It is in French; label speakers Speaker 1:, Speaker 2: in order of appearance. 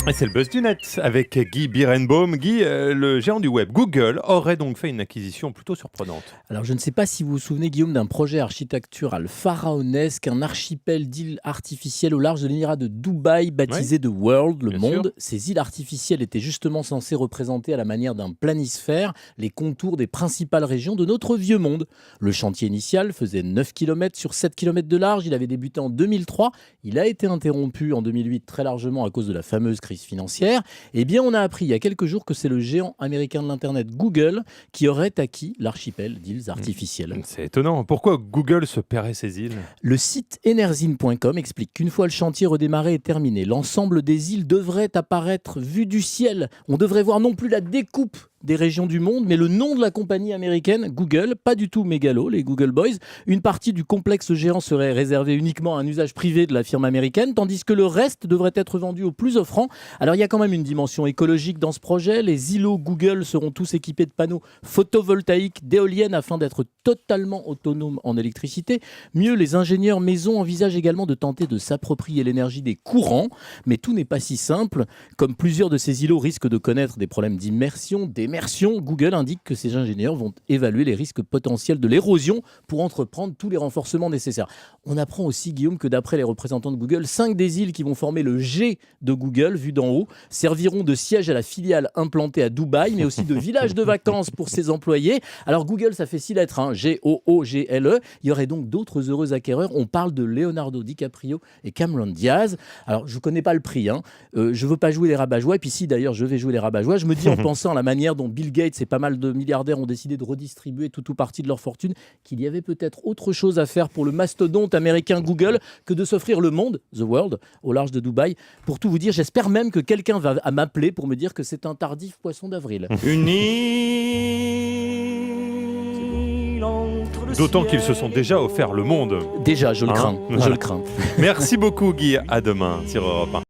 Speaker 1: Et c'est le buzz du net avec Guy Birenbaum. Guy, le géant du web Google aurait donc fait une acquisition plutôt surprenante.
Speaker 2: Alors, je ne sais pas si vous vous souvenez, Guillaume, d'un projet architectural pharaonesque, un archipel d'îles artificielles au large de l'émirat de Dubaï,
Speaker 1: Oui,
Speaker 2: baptisé The World, le
Speaker 1: bien sûr.
Speaker 2: monde. Ces îles artificielles étaient justement censées représenter à la manière d'un planisphère les contours des principales régions de notre vieux monde. Le chantier initial faisait 9 km sur 7 km de large. Il avait débuté en 2003. Il a été interrompu en 2008 très largement à cause de la fameuse crise financière. Eh bien, on a appris il y a quelques jours que c'est le géant américain de l'Internet Google qui aurait acquis l'archipel d'îles artificielles.
Speaker 1: C'est étonnant. Pourquoi Google se paierait ces îles?
Speaker 2: Le site enerzine.com explique qu'une fois le chantier redémarré et terminé, l'ensemble des îles devrait apparaître vu du ciel. On devrait voir non plus la découpe des régions du monde, mais le nom de la compagnie américaine, Google, pas du tout mégalo, les Google Boys. Une partie du complexe géant serait réservée uniquement à un usage privé de la firme américaine, tandis que le reste devrait être vendu au plus offrant. Alors il y a quand même une dimension écologique dans ce projet. Les îlots Google seront tous équipés de panneaux photovoltaïques, d'éoliennes afin d'être totalement autonomes en électricité. Mieux, les ingénieurs maison envisagent également de tenter de s'approprier l'énergie des courants, mais tout n'est pas si simple. Comme plusieurs de ces îlots risquent de connaître des problèmes d'immersion, Google indique que ces ingénieurs vont évaluer les risques potentiels de l'érosion pour entreprendre tous les renforcements nécessaires. On apprend aussi, Guillaume, que d'après les représentants de Google, 5 des îles qui vont former le G de Google, vu d'en haut, serviront de siège à la filiale implantée à Dubaï, mais aussi de village de vacances pour ses employés. Alors Google, ça fait 6 lettres, hein, Google. Il y aurait donc d'autres heureux acquéreurs. On parle de Leonardo DiCaprio et Cameron Diaz. Alors, je ne connais pas le prix. Je ne veux pas jouer les rabat-joie. Et puis si, d'ailleurs, je vais jouer les rabat-joie, je me dis en pensant à la manière dont Bill Gates et pas mal de milliardaires ont décidé de redistribuer tout ou partie de leur fortune, qu'il y avait peut-être autre chose à faire pour le mastodonte américain Google que de s'offrir le monde, The World, au large de Dubaï. Pour tout vous dire, j'espère même que quelqu'un va à m'appeler pour me dire que c'est un tardif poisson d'avril.
Speaker 3: Une île entre le
Speaker 1: D'autant qu'ils
Speaker 3: ciel
Speaker 1: se sont déjà offert le monde.
Speaker 2: Déjà, je le
Speaker 1: Hein
Speaker 2: crains. Je
Speaker 1: Voilà.
Speaker 2: le crains.
Speaker 1: Merci beaucoup Guy, à demain sur Europe 1.